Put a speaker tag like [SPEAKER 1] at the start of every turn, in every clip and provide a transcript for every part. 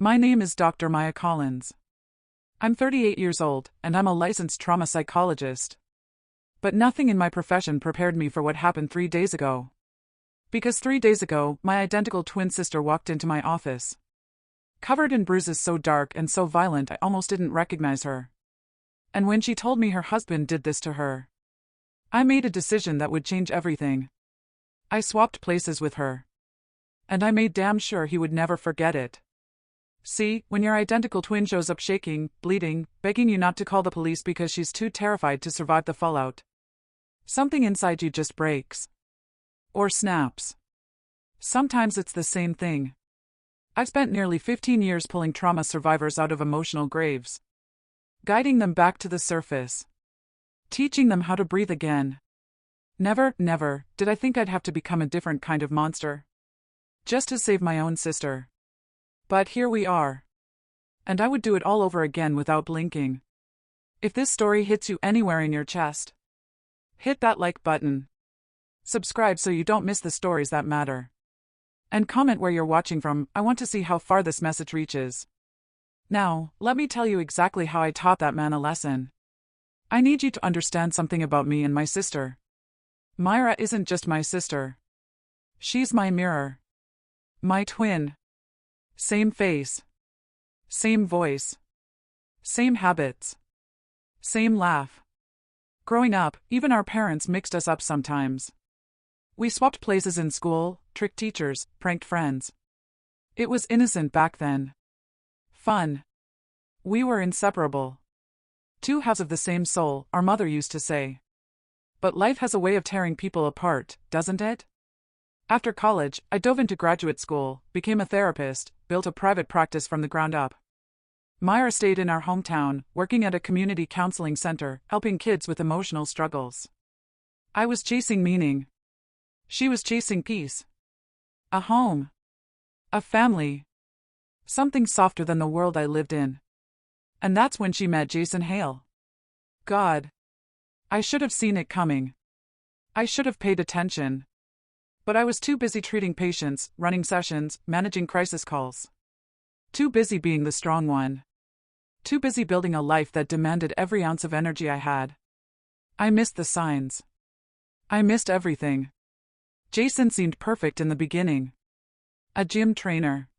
[SPEAKER 1] My name is Dr. Maya Collins. I'm 38 years old, and I'm a licensed trauma psychologist. But nothing in my profession prepared me for what happened 3 days ago. Because 3 days ago, my identical twin sister walked into my office. Covered in bruises so dark and so violent I almost didn't recognize her. And when she told me her husband did this to her, I made a decision that would change everything. I swapped places with her. And I made damn sure he would never forget it. See, when your identical twin shows up shaking, bleeding, begging you not to call the police because she's too terrified to survive the fallout, something inside you just breaks. Or snaps. Sometimes it's the same thing. I've spent nearly 15 years pulling trauma survivors out of emotional graves, guiding them back to the surface, teaching them how to breathe again. Never did I think I'd have to become a different kind of monster, just to save my own sister. But here we are. And I would do it all over again without blinking. If this story hits you anywhere in your chest, hit that like button. Subscribe so you don't miss the stories that matter. And comment where you're watching from. I want to see how far this message reaches. Now, let me tell you exactly how I taught that man a lesson. I need you to understand something about me and my sister. Myra isn't just my sister. She's my mirror. My twin. Same face. Same voice. Same habits. Same laugh. Growing up, even our parents mixed us up sometimes. We swapped places in school, tricked teachers, pranked friends. It was innocent back then. Fun. We were inseparable. Two halves of the same soul, our mother used to say. But life has a way of tearing people apart, doesn't it? After college, I dove into graduate school, became a therapist, built a private practice from the ground up. Myra stayed in our hometown, working at a community counseling center, helping kids with emotional struggles. I was chasing meaning. She was chasing peace. A home. A family. Something softer than the world I lived in. And that's when she met Jason Hale. God. I should have seen it coming. I should have paid attention. But I was too busy treating patients, running sessions, managing crisis calls. Too busy being the strong one. Too busy building a life that demanded every ounce of energy I had. I missed the signs. I missed everything. Jason seemed perfect in the beginning. A gym trainer.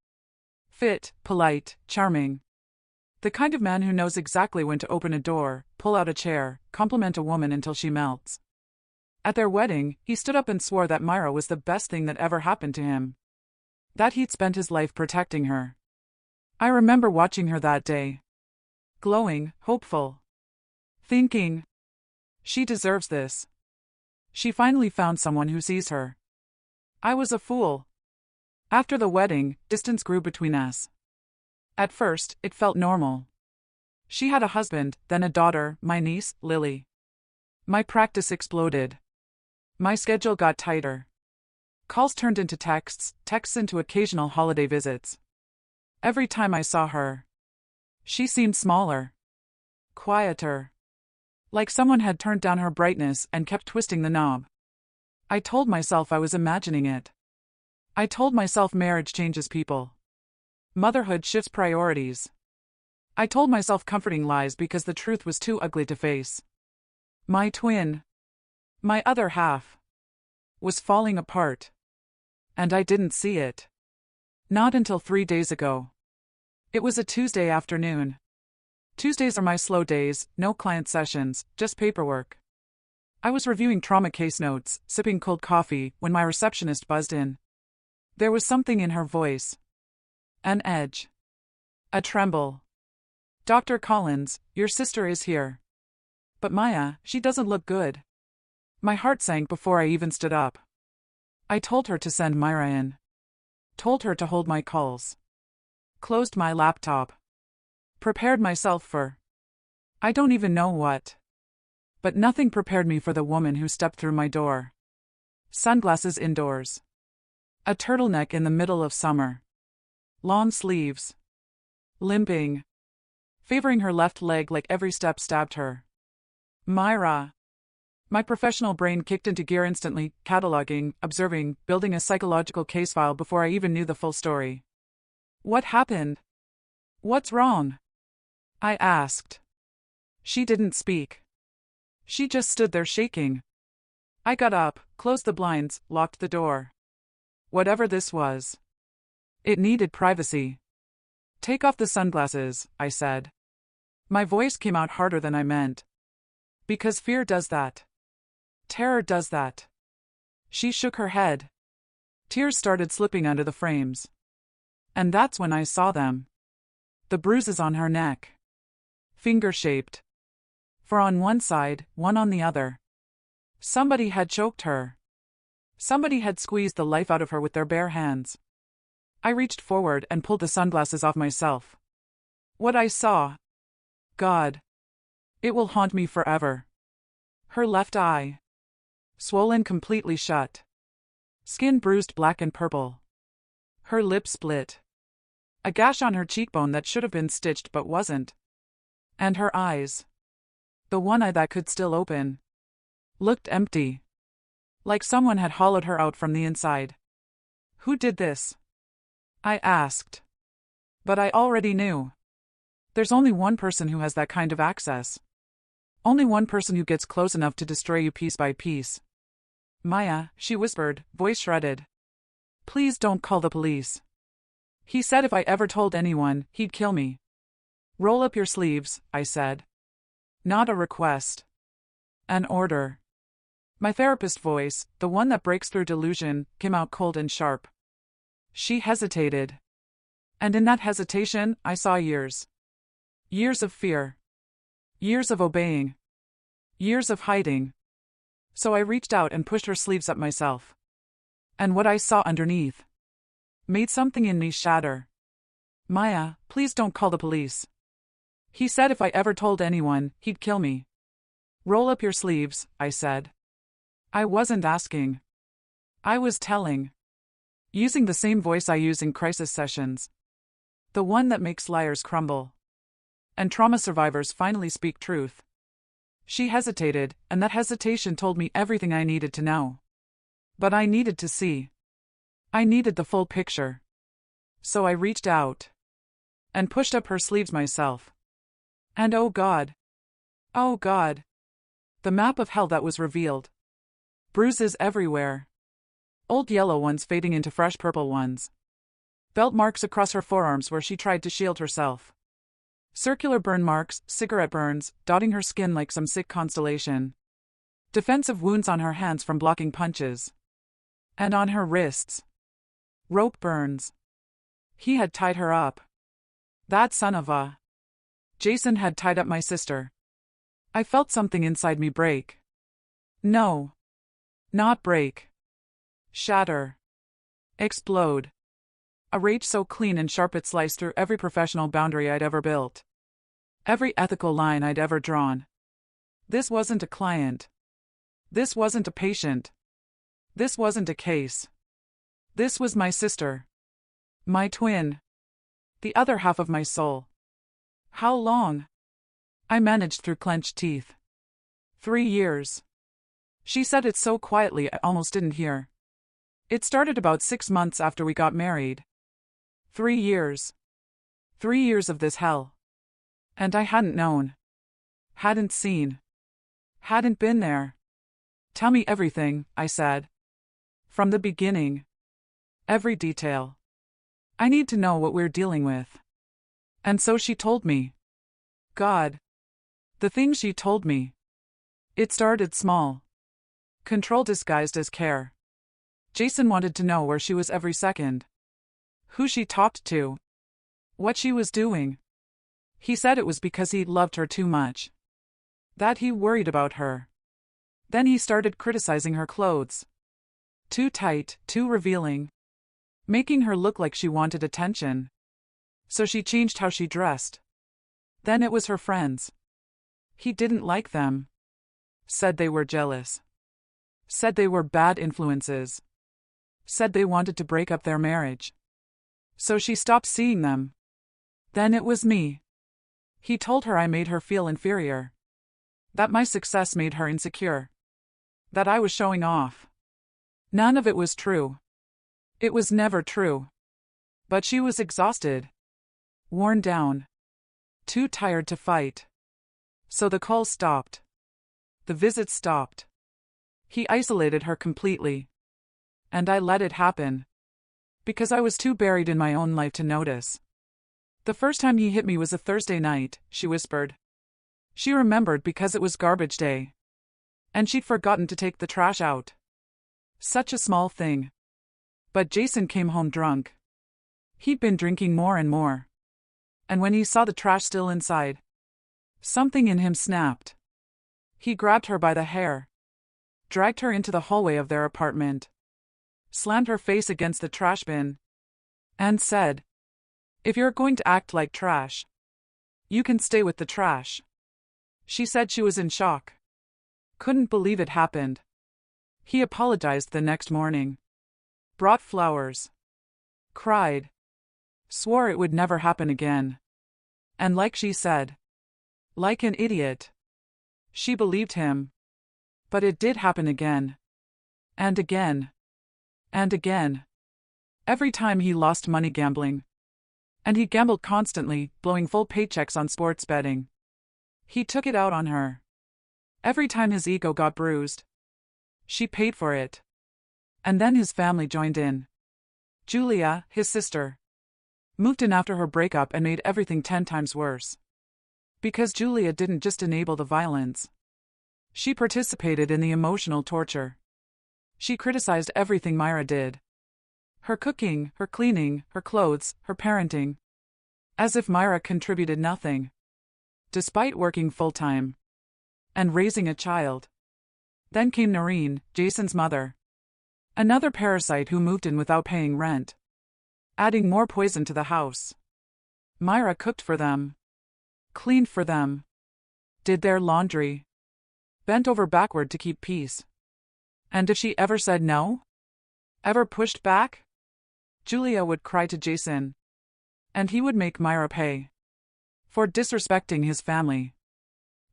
[SPEAKER 1] Fit, polite, charming. The kind of man who knows exactly when to open a door, pull out a chair, compliment a woman until she melts. At their wedding, he stood up and swore that Myra was the best thing that ever happened to him. That he'd spent his life protecting her. I remember watching her that day. Glowing, hopeful. Thinking, she deserves this. She finally found someone who sees her. I was a fool. After the wedding, distance grew between us. At first, it felt normal. She had a husband, then a daughter, my niece, Lily. My practice exploded. My schedule got tighter. Calls turned into texts, texts into occasional holiday visits. Every time I saw her, she seemed smaller. Quieter. Like someone had turned down her brightness and kept twisting the knob. I told myself I was imagining it. I told myself marriage changes people. Motherhood shifts priorities. I told myself comforting lies because the truth was too ugly to face. My twin, my other half, was falling apart. And I didn't see it. Not until 3 days ago. It was a Tuesday afternoon. Tuesdays are my slow days, no client sessions, just paperwork. I was reviewing trauma case notes, sipping cold coffee, when my receptionist buzzed in. There was something in her voice. An edge. A tremble. Dr. Collins, your sister is here. But Maya, she doesn't look good. My heart sank before I even stood up. I told her to send Myra in. Told her to hold my calls. Closed my laptop. Prepared myself for I don't even know what. But nothing prepared me for the woman who stepped through my door. Sunglasses indoors. A turtleneck in the middle of summer. Long sleeves. Limping. Favoring her left leg like every step stabbed her. Myra. My professional brain kicked into gear instantly, cataloging, observing, building a psychological case file before I even knew the full story. What happened? What's wrong? I asked. She didn't speak. She just stood there shaking. I got up, closed the blinds, locked the door. Whatever this was, it needed privacy. Take off the sunglasses, I said. My voice came out harder than I meant. Because fear does that. Terror does that. She shook her head. Tears started slipping under the frames. And that's when I saw them. The bruises on her neck. Finger-shaped. For on one side, one on the other. Somebody had choked her. Somebody had squeezed the life out of her with their bare hands. I reached forward and pulled the sunglasses off myself. What I saw. God. It will haunt me forever. Her left eye. Swollen completely shut. Skin bruised black and purple. Her lip split. A gash on her cheekbone that should have been stitched but wasn't. And her eyes. The one eye that could still open. Looked empty. Like someone had hollowed her out from the inside. Who did this? I asked. But I already knew. There's only one person who has that kind of access. Only one person who gets close enough to destroy you piece by piece. Maya, she whispered, voice shredded. Please don't call the police. He said if I ever told anyone, he'd kill me. Roll up your sleeves, I said. Not a request. An order. My therapist voice, the one that breaks through delusion, came out cold and sharp. She hesitated. And in that hesitation, I saw years. Years of fear. Years of obeying. Years of hiding. So I reached out and pushed her sleeves up myself. And what I saw underneath made something in me shatter. Maya, please don't call the police. He said if I ever told anyone, he'd kill me. Roll up your sleeves, I said. I wasn't asking. I was telling. Using the same voice I use in crisis sessions. The one that makes liars crumble. And trauma survivors finally speak truth. She hesitated, and that hesitation told me everything I needed to know. But I needed to see. I needed the full picture. So I reached out. And pushed up her sleeves myself. And oh God. Oh God. The map of hell that was revealed. Bruises everywhere. Old yellow ones fading into fresh purple ones. Belt marks across her forearms where she tried to shield herself. Circular burn marks, cigarette burns, dotting her skin like some sick constellation. Defensive wounds on her hands from blocking punches. And on her wrists. Rope burns. He had tied her up. That son of a. Jason had tied up my sister. I felt something inside me break. No. Not break. Shatter. Explode. A rage so clean and sharp it sliced through every professional boundary I'd ever built. Every ethical line I'd ever drawn. This wasn't a client. This wasn't a patient. This wasn't a case. This was my sister. My twin. The other half of my soul. How long? I managed through clenched teeth. 3 years. She said it so quietly I almost didn't hear. It started about 6 months after we got married. 3 years. 3 years of this hell. And I hadn't known. Hadn't seen. Hadn't been there. Tell me everything, I said. From the beginning. Every detail. I need to know what we're dealing with. And so she told me. God. The things she told me. It started small. Control disguised as care. Jason wanted to know where she was every second. Who she talked to. What she was doing. He said it was because he loved her too much. That he worried about her. Then he started criticizing her clothes. Too tight, too revealing. Making her look like she wanted attention. So she changed how she dressed. Then it was her friends. He didn't like them. Said they were jealous. Said they were bad influences. Said they wanted to break up their marriage. So she stopped seeing them. Then it was me. He told her I made her feel inferior. That my success made her insecure. That I was showing off. None of it was true. It was never true. But she was exhausted. worn down, too tired to fight. So the calls stopped. The visits stopped. He isolated her completely. And I let it happen. Because I was too buried in my own life to notice. The first time he hit me was a Thursday night, she whispered. She remembered because it was garbage day. And she'd forgotten to take the trash out. Such a small thing. But Jason came home drunk. He'd been drinking more and more. And when he saw the trash still inside, something in him snapped. He grabbed her by the hair, dragged her into the hallway of their apartment, slammed her face against the trash bin, and said, "If you're going to act like trash, you can stay with the trash." She said she was in shock. Couldn't believe it happened. He apologized the next morning, brought flowers, cried, swore it would never happen again. And like she said, like an idiot, she believed him. But it did happen again. And again. And again. Every time he lost money gambling. And he gambled constantly, blowing full paychecks on sports betting. He took it out on her. Every time his ego got bruised, she paid for it. And then his family joined in. Julia, his sister, moved in after her breakup and made everything 10 times worse. Because Julia didn't just enable the violence. She participated in the emotional torture. She criticized everything Myra did. Her cooking, her cleaning, her clothes, her parenting. As if Myra contributed nothing. Despite working full-time. And raising a child. Then came Noreen, Jason's mother. Another parasite who moved in without paying rent. Adding more poison to the house. Myra cooked for them. Cleaned for them. Did their laundry. Bent over backward to keep peace. And if she ever said no? Ever pushed back? Julia would cry to Jason. And he would make Myra pay. For disrespecting his family.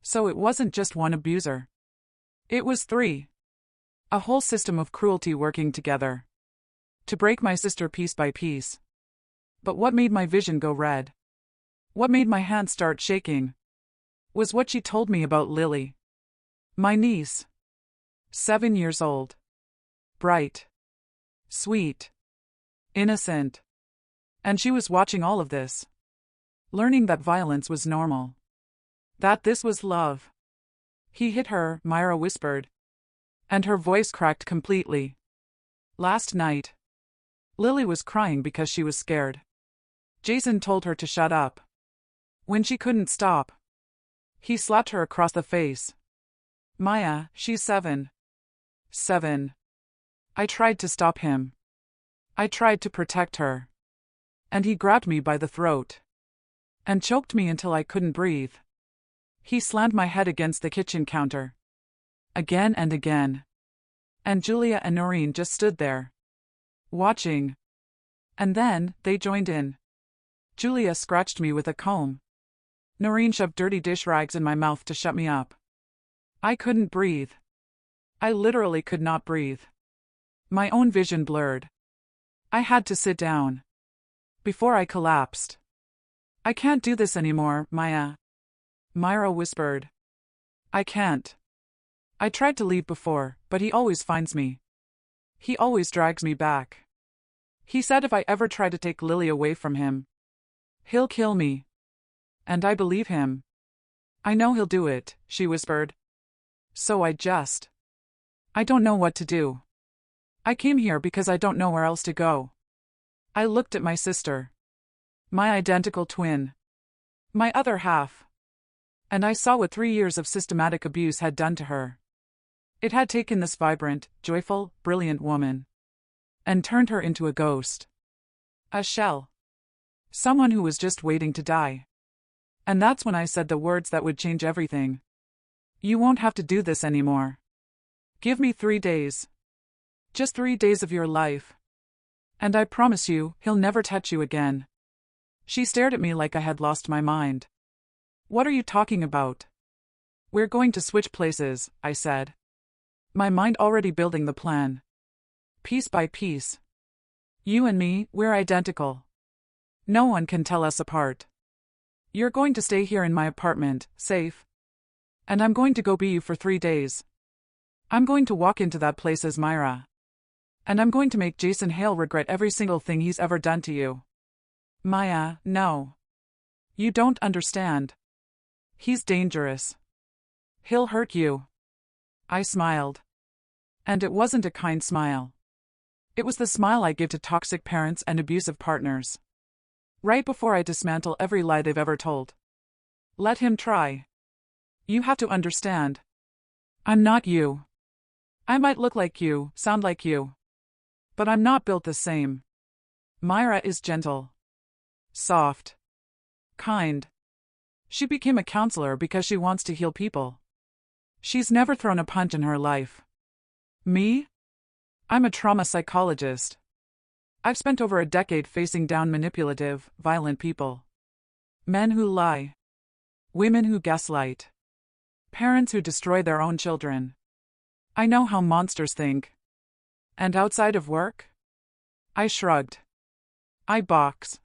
[SPEAKER 1] So it wasn't just one abuser. It was 3. A whole system of cruelty working together. To break my sister piece by piece. But what made my vision go red? What made my hands start shaking? Was what she told me about Lily. My niece. 7 years old. Bright. Sweet. Innocent. And she was watching all of this. Learning that violence was normal. That this was love. He hit her, Myra whispered. And her voice cracked completely. Last night. Lily was crying because she was scared. Jason told her to shut up. When she couldn't stop. He slapped her across the face. Maya, she's 7. 7. I tried to stop him. I tried to protect her. And he grabbed me by the throat. And choked me until I couldn't breathe. He slammed my head against the kitchen counter. Again and again. And Julia and Noreen just stood there. Watching. And then, they joined in. Julia scratched me with a comb. Noreen shoved dirty dish rags in my mouth to shut me up. I couldn't breathe. I literally could not breathe. My own vision blurred. I had to sit down. Before I collapsed. I can't do this anymore, Maya. Myra whispered. I can't. I tried to leave before, but he always finds me. He always drags me back. He said if I ever try to take Lily away from him, he'll kill me. And I believe him. I know he'll do it, she whispered. So I don't know what to do. I came here because I don't know where else to go. I looked at my sister. My identical twin. My other half. And I saw what 3 years of systematic abuse had done to her. It had taken this vibrant, joyful, brilliant woman. And turned her into a ghost. A shell. Someone who was just waiting to die. And that's when I said the words that would change everything. You won't have to do this anymore. Give me 3 days. Just 3 days of your life. And I promise you, he'll never touch you again. She stared at me like I had lost my mind. What are you talking about? We're going to switch places, I said. My mind already building the plan. Piece by piece. You and me, we're identical. No one can tell us apart. You're going to stay here in my apartment, safe. And I'm going to go be you for 3 days. I'm going to walk into that place as Myra. And I'm going to make Jason Hale regret every single thing he's ever done to you. Maya, no. You don't understand. He's dangerous. He'll hurt you. I smiled. And it wasn't a kind smile. It was the smile I give to toxic parents and abusive partners. Right before I dismantle every lie they've ever told. Let him try. You have to understand. I'm not you. I might look like you, sound like you. But I'm not built the same. Myra is gentle. Soft. Kind. She became a counselor because she wants to heal people. She's never thrown a punch in her life. Me? I'm a trauma psychologist. I've spent over a decade facing down manipulative, violent people. Men who lie. Women who gaslight. Parents who destroy their own children. I know how monsters think. And outside of work? I shrugged. I box.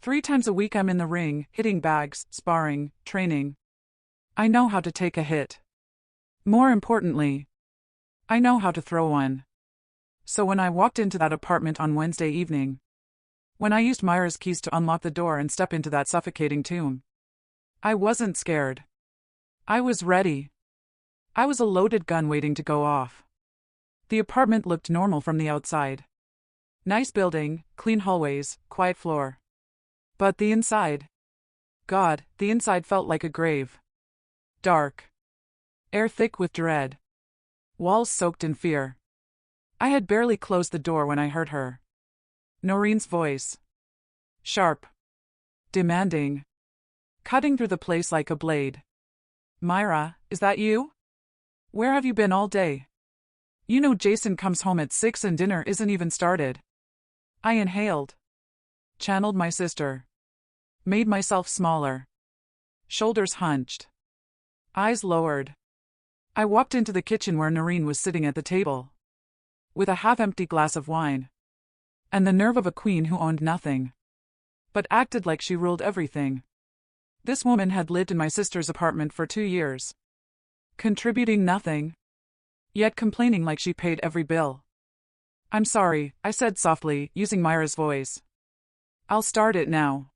[SPEAKER 1] 3 times a week I'm in the ring, hitting bags, sparring, training. I know how to take a hit. More importantly, I know how to throw one. So when I walked into that apartment on Wednesday evening, when I used Myra's keys to unlock the door and step into that suffocating tomb, I wasn't scared. I was ready. I was a loaded gun waiting to go off. The apartment looked normal from the outside. Nice building, clean hallways, quiet floor. But the inside. God, the inside felt like a grave. Dark. Air thick with dread. Walls soaked in fear. I had barely closed the door when I heard her. Noreen's voice. Sharp. Demanding. Cutting through the place like a blade. Myra, is that you? Where have you been all day? You know Jason comes home at 6 and dinner isn't even started. I inhaled. Channeled my sister. Made myself smaller. Shoulders hunched. Eyes lowered. I walked into the kitchen where Noreen was sitting at the table. With a half-empty glass of wine. And the nerve of a queen who owned nothing. But acted like she ruled everything. This woman had lived in my sister's apartment for 2 years. Contributing nothing. Yet complaining like she paid every bill. I'm sorry, I said softly, using Myra's voice. I'll start it now.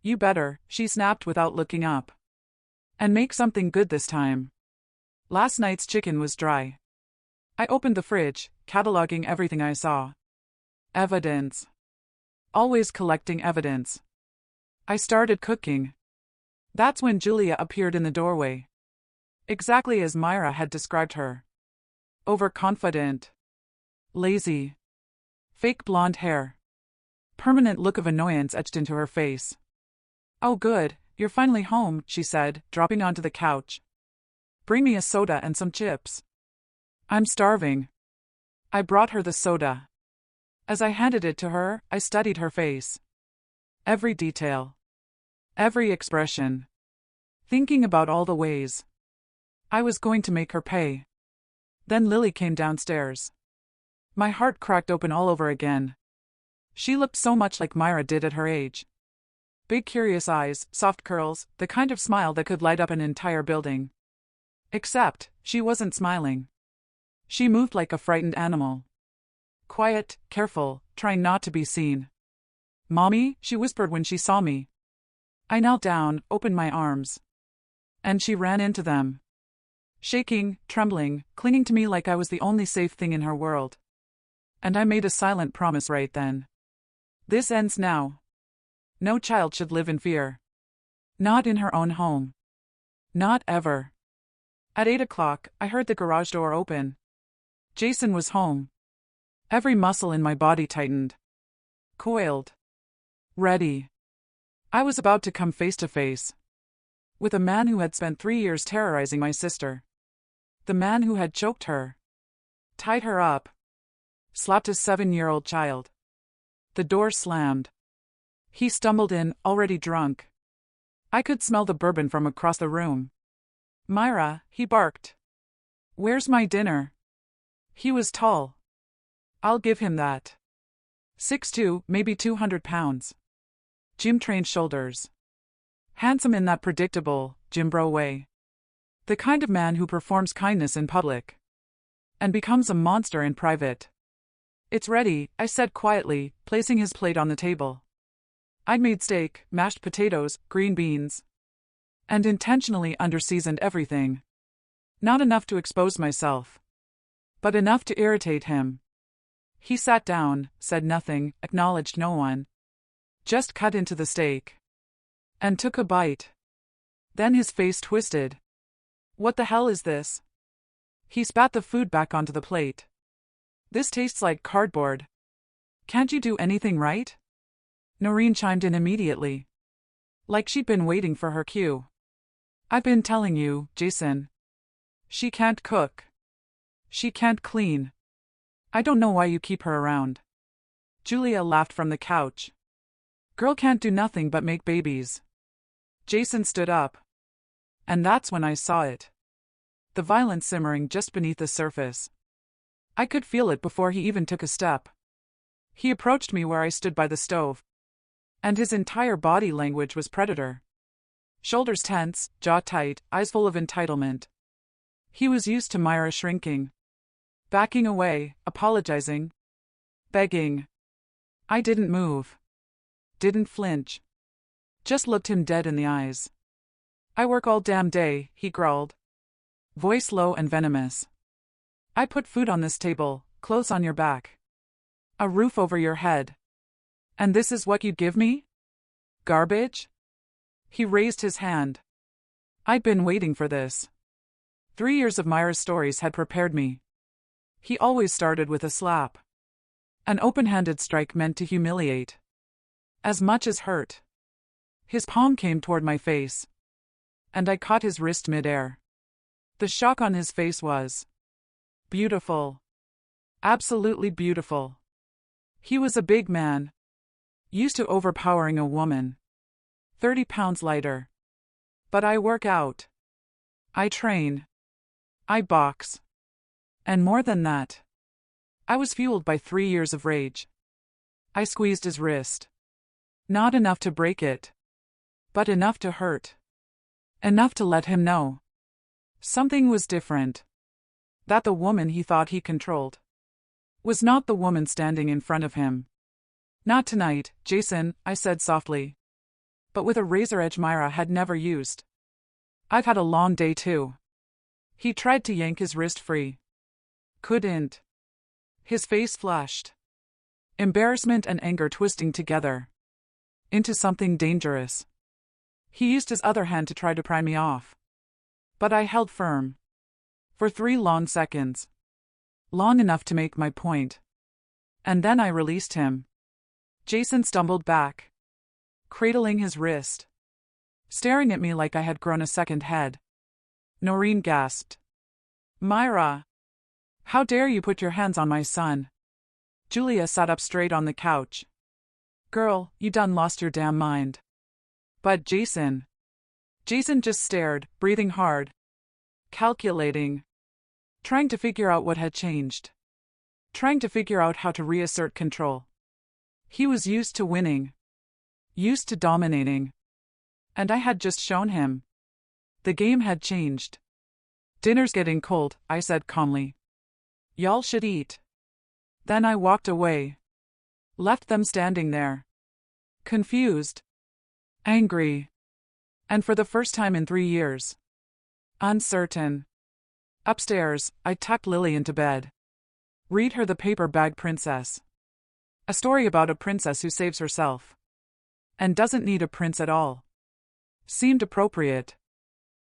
[SPEAKER 1] You better, she snapped without looking up. And make something good this time. Last night's chicken was dry. I opened the fridge, cataloging everything I saw. Evidence. Always collecting evidence. I started cooking. That's when Julia appeared in the doorway. Exactly as Myra had described her. Overconfident. Lazy. Fake blonde hair. Permanent look of annoyance etched into her face. Oh good, you're finally home, she said, dropping onto the couch. Bring me a soda and some chips. I'm starving. I brought her the soda. As I handed it to her, I studied her face. Every detail. Every expression. Thinking about all the ways I was going to make her pay. Then Lily came downstairs. My heart cracked open all over again. She looked so much like Myra did at her age. Big curious eyes, soft curls, the kind of smile that could light up an entire building. Except, she wasn't smiling. She moved like a frightened animal. Quiet, careful, trying not to be seen. Mommy, she whispered when she saw me. I knelt down, opened my arms. And she ran into them. Shaking, trembling, clinging to me like I was the only safe thing in her world. And I made a silent promise right then. This ends now. No child should live in fear. Not in her own home. Not ever. At 8 o'clock, I heard the garage door open. Jason was home. Every muscle in my body tightened. Coiled. Ready. I was about to come face to face with a man who had spent 3 years terrorizing my sister. The man who had choked her. Tied her up. Slapped his 7-year-old child. The door slammed. He stumbled in, already drunk. I could smell the bourbon from across the room. Myra, he barked. Where's my dinner? He was tall. I'll give him that. 6'2", maybe 200 pounds. Gym-trained shoulders. Handsome in that predictable, gym bro way. The kind of man who performs kindness in public and becomes a monster in private. It's ready, I said quietly, placing his plate on the table. I'd made steak, mashed potatoes, green beans, and intentionally underseasoned everything. Not enough to expose myself, but enough to irritate him. He sat down, said nothing, acknowledged no one. Just cut into the steak and took a bite. Then his face twisted. What the hell is this? He spat the food back onto the plate. This tastes like cardboard. Can't you do anything right? Noreen chimed in immediately, like she'd been waiting for her cue. I've been telling you, Jason. She can't cook. She can't clean. I don't know why you keep her around. Julia laughed from the couch. Girl can't do nothing but make babies. Jason stood up. And that's when I saw it. The violence simmering just beneath the surface. I could feel it before he even took a step. He approached me where I stood by the stove. And his entire body language was predator. Shoulders tense, jaw tight, eyes full of entitlement. He was used to Myra shrinking, backing away, apologizing, begging. I didn't move. Didn't flinch. Just looked him dead in the eyes. I work all damn day, he growled, voice low and venomous. I put food on this table, clothes on your back, a roof over your head. And this is what you'd give me? Garbage? He raised his hand. I'd been waiting for this. 3 years of Myra's stories had prepared me. He always started with a slap. An open-handed strike meant to humiliate as much as hurt. His palm came toward my face, and I caught his wrist midair. The shock on his face was beautiful. Absolutely beautiful. He was a big man, used to overpowering a woman. 30 pounds lighter. But I work out. I train. I box. And more than that, I was fueled by 3 years of rage. I squeezed his wrist. Not enough to break it, but enough to hurt. Enough to let him know something was different. That the woman he thought he controlled was not the woman standing in front of him. Not tonight, Jason, I said softly, but with a razor edge Myra had never used. I've had a long day too. He tried to yank his wrist free. Couldn't. His face flushed. Embarrassment and anger twisting together into something dangerous. He used his other hand to try to pry me off. But I held firm. For 3 long seconds. Long enough to make my point. And then I released him. Jason stumbled back, cradling his wrist, staring at me like I had grown a second head. Noreen gasped. Myra! How dare you put your hands on my son? Julia sat up straight on the couch. Girl, you done lost your damn mind. But Jason just stared, breathing hard, calculating, trying to figure out what had changed, trying to figure out how to reassert control. He was used to winning, used to dominating. And I had just shown him. The game had changed. Dinner's getting cold, I said calmly. Y'all should eat. Then I walked away. Left them standing there. Confused. Angry. And for the first time in 3 years. Uncertain. Upstairs, I tucked Lily into bed. Read her The Paper Bag Princess. A story about a princess who saves herself. And doesn't need a prince at all. Seemed appropriate.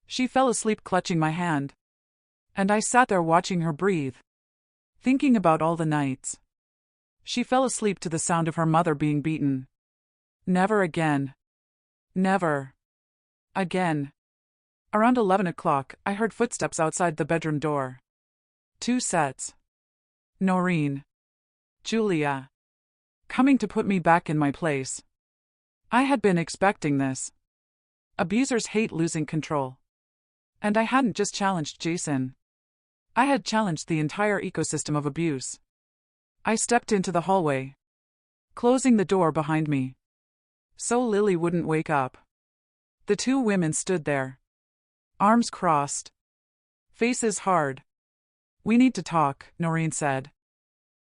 [SPEAKER 1] She fell asleep clutching my hand. And I sat there watching her breathe. Thinking about all the nights. She fell asleep to the sound of her mother being beaten. Never again. Never. Again. Around 11 o'clock, I heard footsteps outside the bedroom door. 2 sets. Noreen. Julia. Coming to put me back in my place. I had been expecting this. Abusers hate losing control. And I hadn't just challenged Jason. I had challenged the entire ecosystem of abuse. I stepped into the hallway, closing the door behind me, so Lily wouldn't wake up. The two women stood there. Arms crossed. Faces hard. "We need to talk," Noreen said.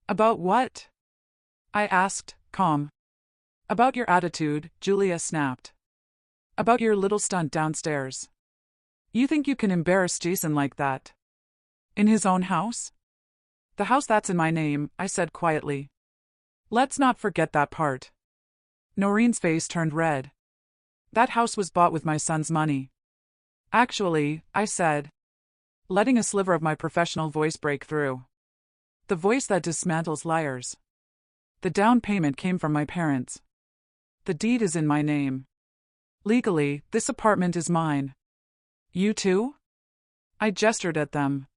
[SPEAKER 1] "About what?" I asked, calm. "About your attitude," Julia snapped. "About your little stunt downstairs. You think you can embarrass Jason like that? In his own house?" "The house that's in my name," I said quietly. "Let's not forget that part." Noreen's face turned red. "That house was bought with my son's money." "Actually," I said, letting a sliver of my professional voice break through. The voice that dismantles liars. "The down payment came from my parents. The deed is in my name. Legally, this apartment is mine. You too?" I gestured at them.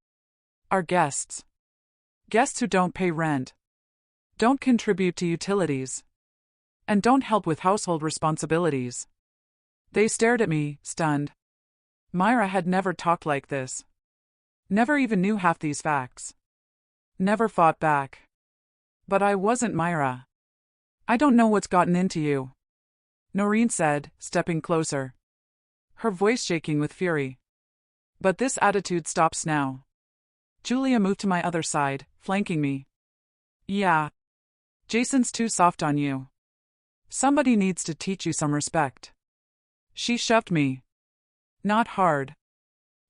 [SPEAKER 1] "Our guests. Guests who don't pay rent, don't contribute to utilities, and don't help with household responsibilities." They stared at me, stunned. Myra had never talked like this. Never even knew half these facts. Never fought back. But I wasn't Myra. "I don't know what's gotten into you," Noreen said, stepping closer, her voice shaking with fury. "But this attitude stops now." Julia moved to my other side, flanking me. "Yeah. Jason's too soft on you. Somebody needs to teach you some respect." She shoved me. Not hard.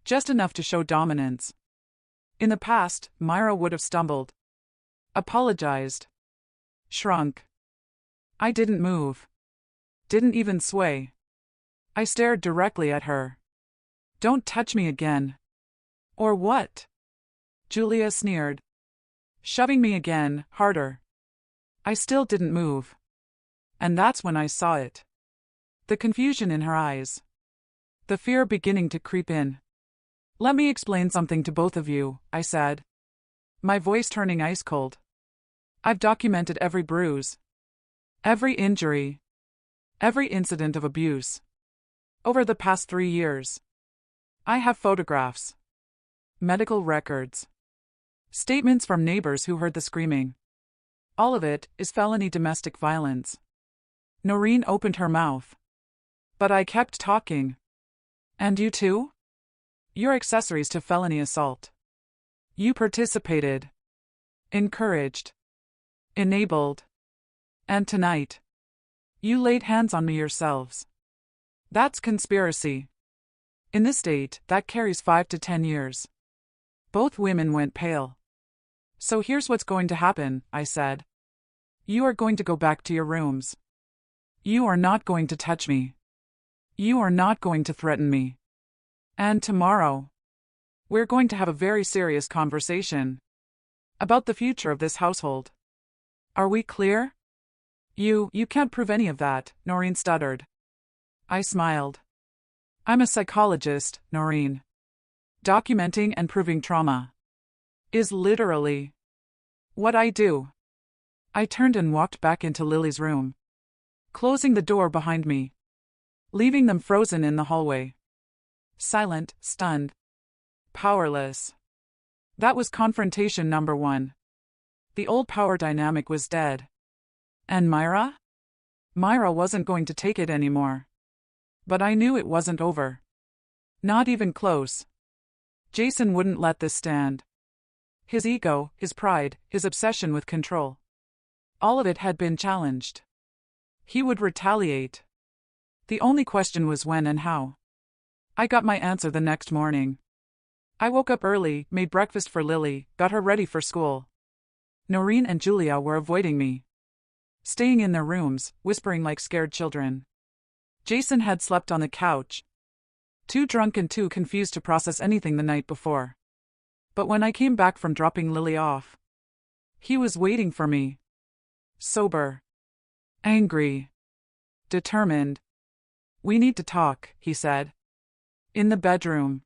[SPEAKER 1] Just enough to show dominance. In the past, Myra would have stumbled. Apologized. Shrunk. I didn't move. Didn't even sway. I stared directly at her. "Don't touch me again." "Or what?" Julia sneered. Shoving me again, harder. I still didn't move. And that's when I saw it. The confusion in her eyes. The fear beginning to creep in. "Let me explain something to both of you," I said, my voice turning ice cold. "I've documented every bruise, every injury, every incident of abuse. Over the past 3 years. I have photographs, medical records, statements from neighbors who heard the screaming. All of it is felony domestic violence." Noreen opened her mouth. But I kept talking. "And you too? You're accessories to felony assault. You participated, encouraged, enabled. And tonight, you laid hands on me yourselves. That's conspiracy. In this state, that carries 5 to 10 years. Both women went pale. "So here's what's going to happen," I said. "You are going to go back to your rooms. You are not going to touch me. You are not going to threaten me. And tomorrow, we're going to have a very serious conversation about the future of this household. Are we clear?" You can't prove any of that," Noreen stuttered. I smiled. "I'm a psychologist, Noreen. Documenting and proving trauma is literally what I do." I turned and walked back into Lily's room, closing the door behind me, leaving them frozen in the hallway. Silent, stunned, powerless. That was confrontation number 1. The old power dynamic was dead. And Myra? Myra wasn't going to take it anymore. But I knew it wasn't over. Not even close. Jason wouldn't let this stand. His ego, his pride, his obsession with control. All of it had been challenged. He would retaliate. The only question was when and how. I got my answer the next morning. I woke up early, made breakfast for Lily, got her ready for school. Noreen and Julia were avoiding me, staying in their rooms, whispering like scared children. Jason had slept on the couch, too drunk and too confused to process anything the night before. But when I came back from dropping Lily off, he was waiting for me. Sober. Angry. Determined. "We need to talk," he said. "In the bedroom.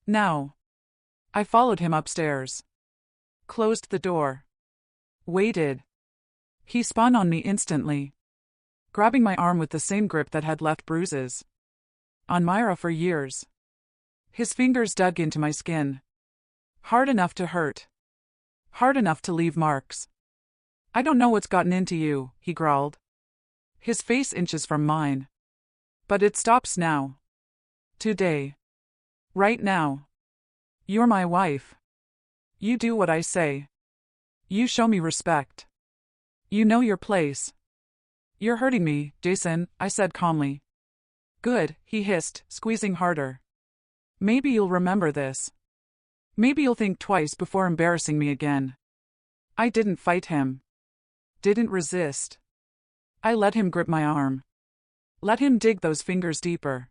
[SPEAKER 1] Now." I followed him upstairs. Closed the door. Waited. He spun on me instantly, grabbing my arm with the same grip that had left bruises on Myra for years. His fingers dug into my skin. Hard enough to hurt. Hard enough to leave marks. "I don't know what's gotten into you," he growled, his face inches from mine. But it stops now. Today. Right now. You're my wife. You do what I say. You show me respect. You know your place. You're hurting me, Jason, I said calmly. Good, he hissed, squeezing harder. Maybe you'll remember this. Maybe you'll think twice before embarrassing me again. I didn't fight him. Didn't resist. I let him grip my arm. Let him dig those fingers deeper.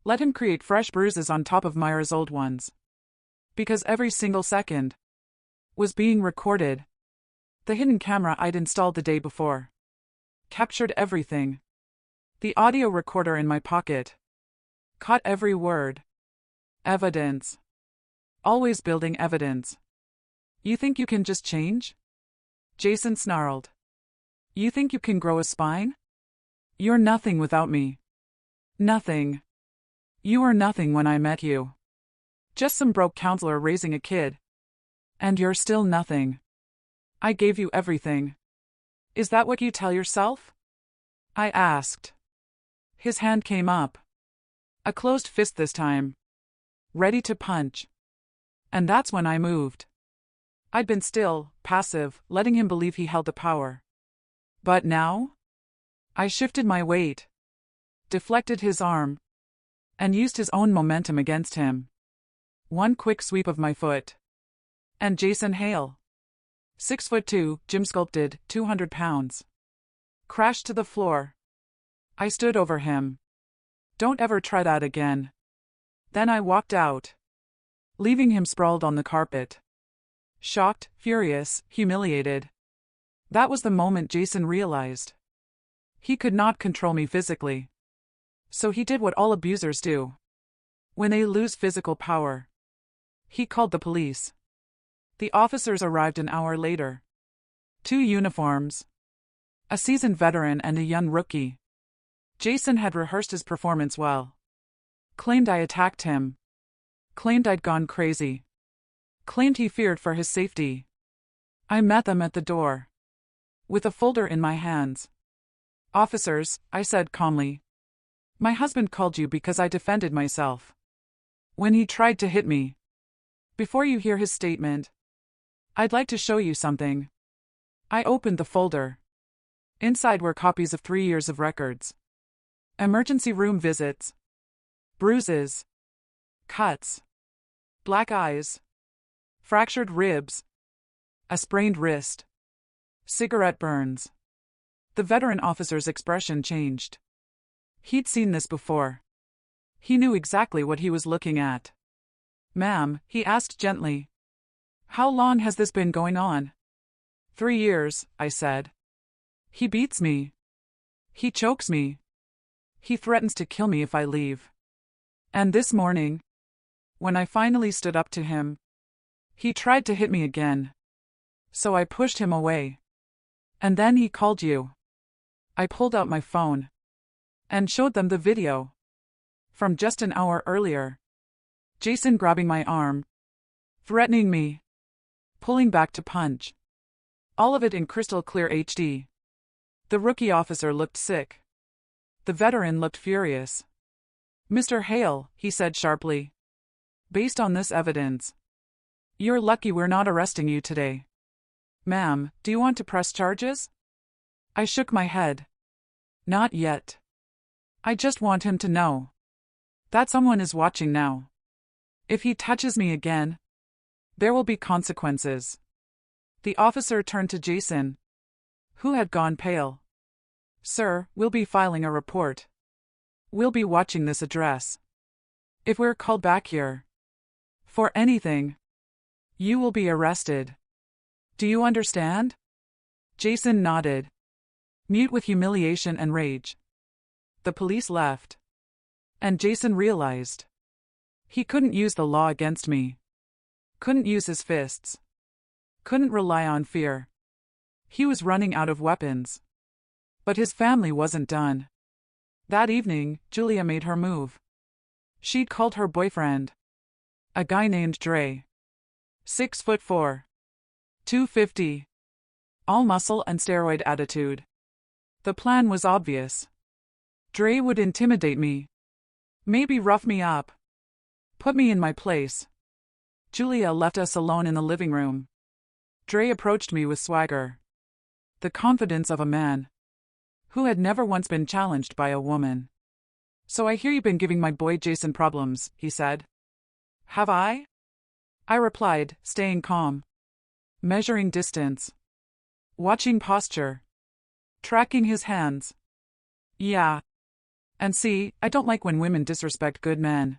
[SPEAKER 1] Let him create fresh bruises on top of Myra's old ones. Because every single second was being recorded. The hidden camera I'd installed the day before captured everything. The audio recorder in my pocket caught every word. Evidence. Always building evidence. You think you can just change? Jason snarled. You think you can grow a spine? You're nothing without me. Nothing. You were nothing when I met you. Just some broke counselor raising a kid. And you're still nothing. I gave you everything. Is that what you tell yourself? I asked. His hand came up. A closed fist this time. Ready to punch. And that's when I moved. I'd been still, passive, letting him believe he held the power. But now? I shifted my weight, deflected his arm, and used his own momentum against him. One quick sweep of my foot. And Jason Hale, 6'2", gym sculpted, 200 pounds, crashed to the floor. I stood over him. Don't ever try that again. Then I walked out, leaving him sprawled on the carpet. Shocked, furious, humiliated. That was the moment Jason realized. He could not control me physically. So he did what all abusers do when they lose physical power. He called the police. The officers arrived an hour later. 2 uniforms. A seasoned veteran and a young rookie. Jason had rehearsed his performance well. Claimed I attacked him. Claimed I'd gone crazy. Claimed he feared for his safety. I met them at the door, with a folder in my hands. Officers, I said calmly. My husband called you because I defended myself when he tried to hit me. Before you hear his statement, I'd like to show you something. I opened the folder. Inside were copies of 3 years of records. Emergency room visits. Bruises. Cuts. Black eyes. Fractured ribs. A sprained wrist. Cigarette burns. The veteran officer's expression changed. He'd seen this before. He knew exactly what he was looking at. Ma'am, he asked gently. How long has this been going on? 3 years, I said. He beats me. He chokes me. He threatens to kill me if I leave. And this morning, when I finally stood up to him, he tried to hit me again. So I pushed him away. And then he called you. I pulled out my phone and showed them the video from just an hour earlier. Jason grabbing my arm, threatening me, pulling back to punch. All of it in crystal clear HD. The rookie officer looked sick. The veteran looked furious. Mr. Hale, he said sharply. Based on this evidence, you're lucky we're not arresting you today. Ma'am, do you want to press charges? I shook my head. Not yet. I just want him to know that someone is watching now. If he touches me again, there will be consequences. The officer turned to Jason, who had gone pale. Sir, we'll be filing a report. We'll be watching this address. If we're called back here for anything, you will be arrested. Do you understand? Jason nodded, mute with humiliation and rage. The police left. And Jason realized he couldn't use the law against me. Couldn't use his fists. Couldn't rely on fear. He was running out of weapons. But his family wasn't done. That evening, Julia made her move. She'd called her boyfriend, a guy named Dre. 6'4", 250. All muscle and steroid attitude. The plan was obvious. Dre would intimidate me. Maybe rough me up. Put me in my place. Julia left us alone in the living room. Dre approached me with swagger. The confidence of a man who had never once been challenged by a woman. So I hear you've been giving my boy Jason problems, he said. Have I? I replied, staying calm. Measuring distance. Watching posture. Tracking his hands. Yeah. And see, I don't like when women disrespect good men.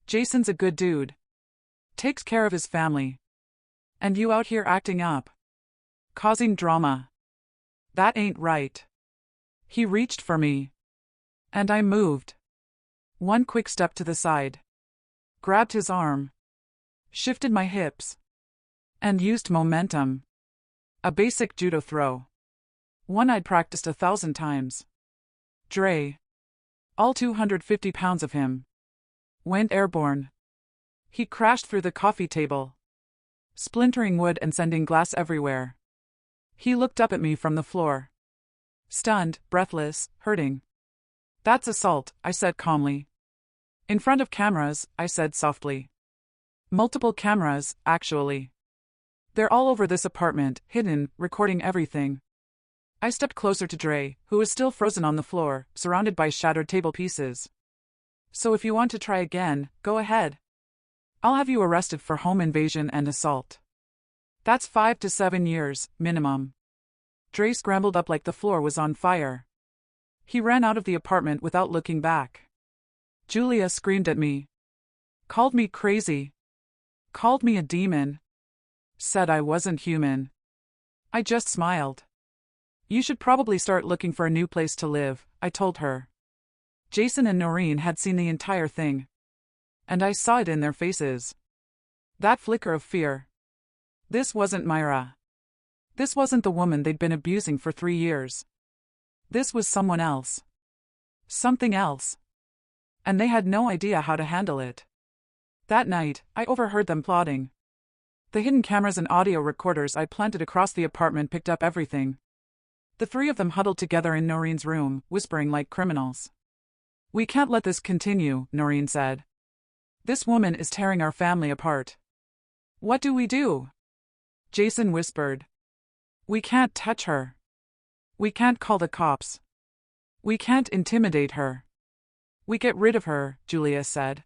[SPEAKER 1] Jason's a good dude. Takes care of his family. And you out here acting up. Causing drama. That ain't right. He reached for me. And I moved. One quick step to the side. Grabbed his arm. Shifted my hips. And used momentum. A basic judo throw. One I'd practiced 1,000 times. Dre. All 250 pounds of him. Went airborne. He crashed through the coffee table. Splintering wood and sending glass everywhere. He looked up at me from the floor. Stunned, breathless, hurting. That's assault, I said calmly. In front of cameras, I said softly. Multiple cameras, actually. They're all over this apartment, hidden, recording everything. I stepped closer to Dre, who was still frozen on the floor, surrounded by shattered table pieces. So if you want to try again, go ahead. I'll have you arrested for home invasion and assault. That's 5 to 7 years, minimum. Dre scrambled up like the floor was on fire. He ran out of the apartment without looking back. Julia screamed at me. Called me crazy. Called me a demon. Said I wasn't human. I just smiled. You should probably start looking for a new place to live, I told her. Jason and Noreen had seen the entire thing. And I saw it in their faces. That flicker of fear. This wasn't Myra. This wasn't the woman they'd been abusing for 3 years. This was someone else. Something else. And they had no idea how to handle it. That night, I overheard them plotting. The hidden cameras and audio recorders I planted across the apartment picked up everything. The 3 of them huddled together in Noreen's room, whispering like criminals. We can't let this continue, Noreen said. This woman is tearing our family apart. What do we do? Jason whispered. We can't touch her. We can't call the cops. We can't intimidate her. We get rid of her, Julia said.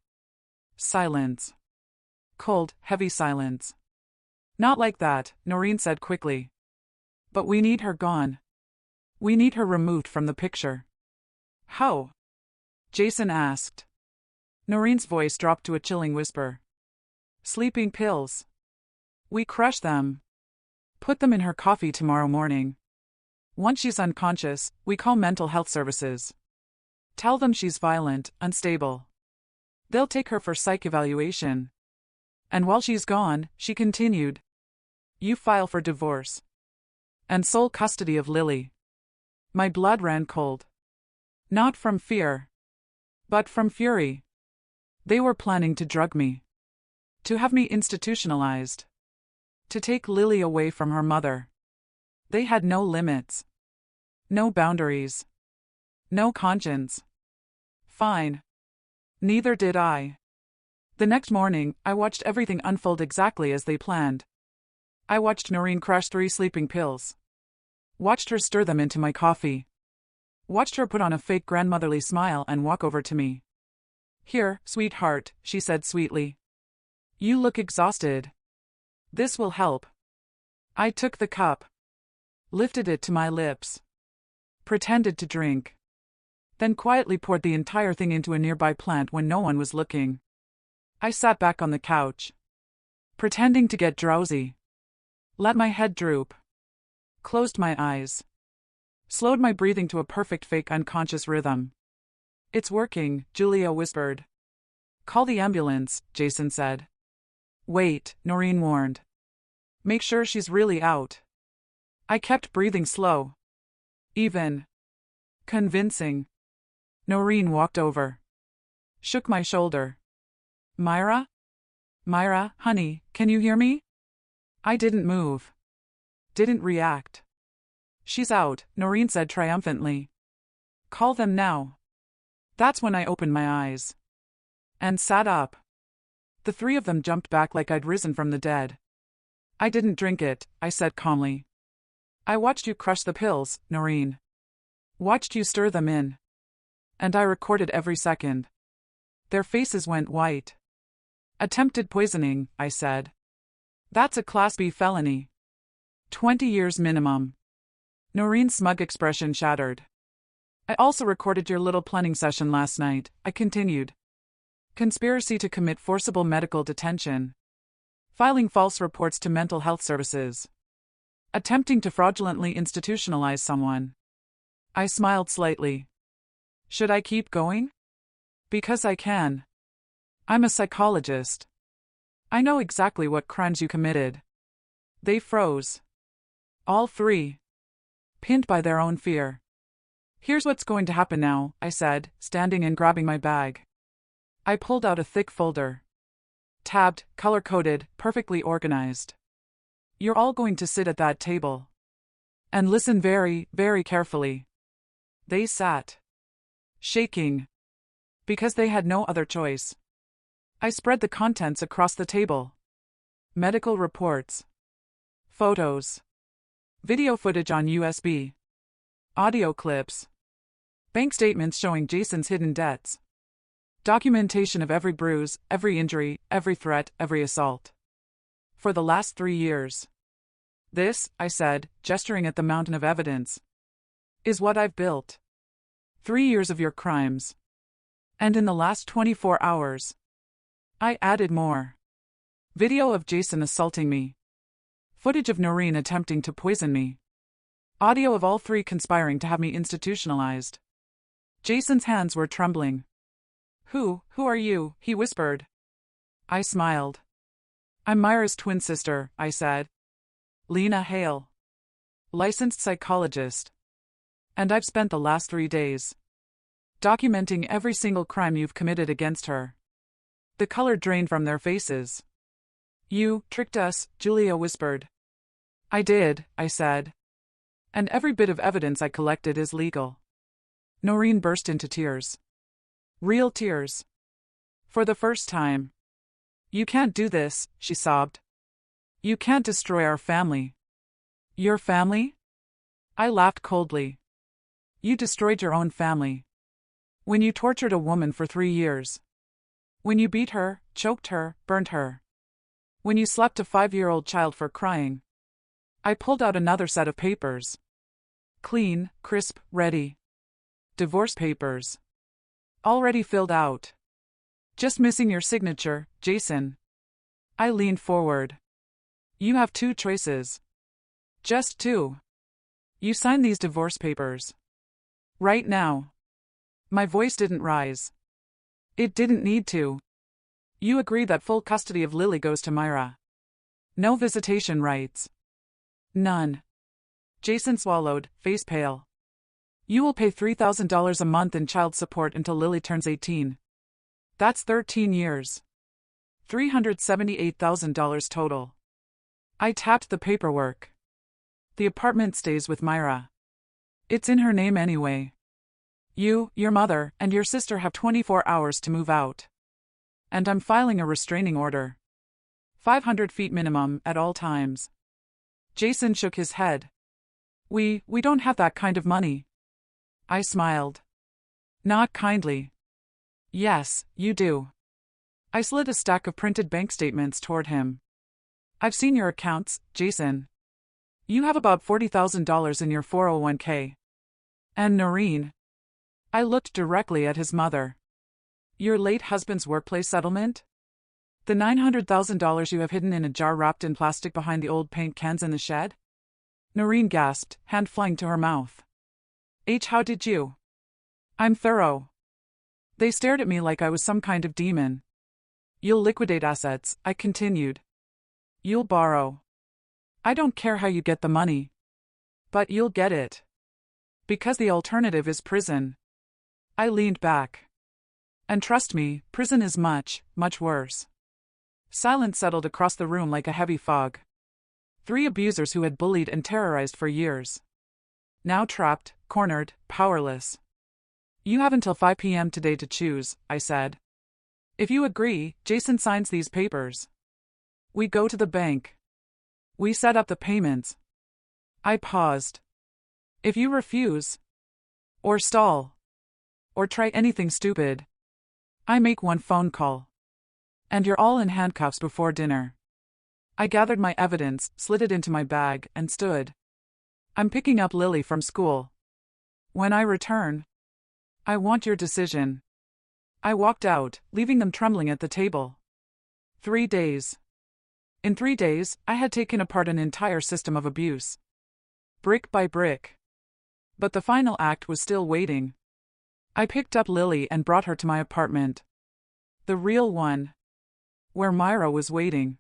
[SPEAKER 1] Silence. Cold, heavy silence. Not like that, Noreen said quickly. But we need her gone. We need her removed from the picture. How? Jason asked. Noreen's voice dropped to a chilling whisper. Sleeping pills. We crush them. Put them in her coffee tomorrow morning. Once she's unconscious, we call mental health services. Tell them she's violent, unstable. They'll take her for psych evaluation. And while she's gone, she continued, you file for divorce. And sole custody of Lily. My blood ran cold. Not from fear. But from fury. They were planning to drug me. To have me institutionalized. To take Lily away from her mother. They had no limits. No boundaries. No conscience. Fine. Neither did I. The next morning, I watched everything unfold exactly as they planned. I watched Noreen crush 3 sleeping pills. Watched her stir them into my coffee. Watched her put on a fake grandmotherly smile and walk over to me. Here, sweetheart, she said sweetly. You look exhausted. This will help. I took the cup. Lifted it to my lips. Pretended to drink. Then quietly poured the entire thing into a nearby plant when no one was looking. I sat back on the couch. Pretending to get drowsy. Let my head droop. Closed my eyes. Slowed my breathing to a perfect fake unconscious rhythm. It's working, Julia whispered. Call the ambulance, Jason said. Wait, Noreen warned. Make sure she's really out. I kept breathing slow. Even. Convincing. Noreen walked over. Shook my shoulder. Myra? Myra, honey, can you hear me? I didn't move. Didn't react. She's out, Noreen said triumphantly. Call them now. That's when I opened my eyes. And sat up. The three of them jumped back like I'd risen from the dead. I didn't drink it, I said calmly. I watched you crush the pills, Noreen. Watched you stir them in. And I recorded every second. Their faces went white. Attempted poisoning, I said. That's a Class B felony. 20 years minimum. Noreen's smug expression shattered. I also recorded your little planning session last night, I continued. Conspiracy to commit forcible medical detention. Filing false reports to mental health services. Attempting to fraudulently institutionalize someone. I smiled slightly. Should I keep going? Because I can. I'm a psychologist. I know exactly what crimes you committed. They froze. All three. Pinned by their own fear. Here's what's going to happen now, I said, standing and grabbing my bag. I pulled out a thick folder. Tabbed, color-coded, perfectly organized. You're all going to sit at that table. And listen very, very carefully. They sat. Shaking. Because they had no other choice. I spread the contents across the table. Medical reports. Photos. Video footage on USB. Audio clips. Bank statements showing Jason's hidden debts. Documentation of every bruise, every injury, every threat, every assault. For the last 3 years. This, I said, gesturing at the mountain of evidence, is what I've built. 3 years of your crimes. And in the last 24 hours, I added more. Video of Jason assaulting me. Footage of Noreen attempting to poison me. Audio of all three conspiring to have me institutionalized. Jason's hands were trembling. Who are you? He whispered. I smiled. I'm Myra's twin sister, I said. Lena Hale. Licensed psychologist. And I've spent the last 3 days documenting every single crime you've committed against her. The color drained from their faces. You tricked us, Julia whispered. I did, I said. And every bit of evidence I collected is legal. Noreen burst into tears. Real tears. For the first time. You can't do this, she sobbed. You can't destroy our family. Your family? I laughed coldly. You destroyed your own family. When you tortured a woman for 3 years. When you beat her, choked her, burned her. When you slapped a 5-year-old child for crying. I pulled out another set of papers. Clean, crisp, ready. Divorce papers. Already filled out. Just missing your signature, Jason. I leaned forward. You have 2 choices. Just 2. You sign these divorce papers. Right now. My voice didn't rise. It didn't need to. You agree that full custody of Lily goes to Myra. No visitation rights. None. Jason swallowed, face pale. You will pay $3,000 a month in child support until Lily turns 18. That's 13 years. $378,000 total. I tapped the paperwork. The apartment stays with Myra. It's in her name anyway. You, your mother, and your sister have 24 hours to move out. And I'm filing a restraining order. 500 feet minimum at all times. Jason shook his head. We don't have that kind of money. I smiled. Not kindly. Yes, you do. I slid a stack of printed bank statements toward him. I've seen your accounts, Jason. You have about $40,000 in your 401k. And Noreen. I looked directly at his mother. Your late husband's workplace settlement? The $900,000 you have hidden in a jar wrapped in plastic behind the old paint cans in the shed? Noreen gasped, hand flying to her mouth. How did you? I'm thorough. They stared at me like I was some kind of demon. You'll liquidate assets, I continued. You'll borrow. I don't care how you get the money. But you'll get it. Because the alternative is prison. I leaned back. And trust me, prison is much, much worse. Silence settled across the room like a heavy fog. 3 abusers who had bullied and terrorized for years. Now trapped, cornered, powerless. You have until 5 p.m. today to choose, I said. If you agree, Jason signs these papers. We go to the bank. We set up the payments. I paused. If you refuse, or stall, or try anything stupid, I make one phone call. And you're all in handcuffs before dinner. I gathered my evidence, slid it into my bag, and stood. I'm picking up Lily from school. When I return, I want your decision. I walked out, leaving them trembling at the table. 3 days. In 3 days, I had taken apart an entire system of abuse. Brick by brick. But the final act was still waiting. I picked up Lily and brought her to my apartment. The real one. Where Myra was waiting.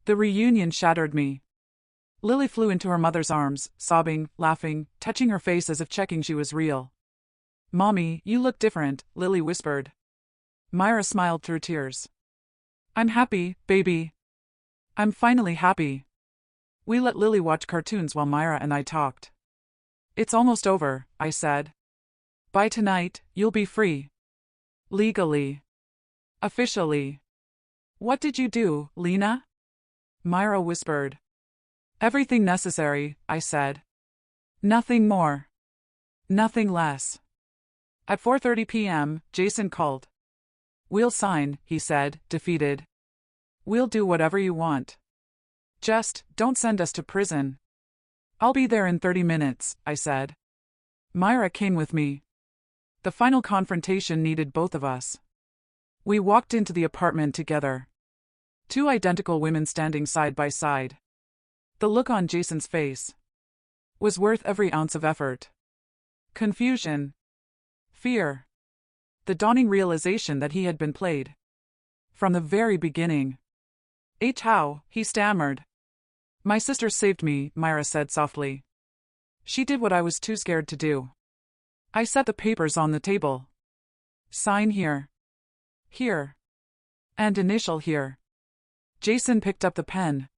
[SPEAKER 1] The reunion shattered me. Lily flew into her mother's arms, sobbing, laughing, touching her face as if checking she was real. Mommy, you look different, Lily whispered. Myra smiled through tears. I'm happy, baby. I'm finally happy. We let Lily watch cartoons while Myra and I talked. It's almost over, I said. By tonight, you'll be free. Legally. Officially. What did you do, Lena? Myra whispered. Everything necessary, I said. Nothing more. Nothing less. At 4:30 p.m., Jason called. We'll sign, he said, defeated. We'll do whatever you want. Just, don't send us to prison. I'll be there in 30 minutes, I said. Myra came with me. The final confrontation needed both of us. We walked into the apartment together. 2 identical women standing side by side. The look on Jason's face was worth every ounce of effort. Confusion. Fear. The dawning realization that he had been played. From the very beginning. How, he stammered. My sister saved me, Myra said softly. She did what I was too scared to do. I set the papers on the table. Sign here. Here. And initial here. Jason picked up the pen.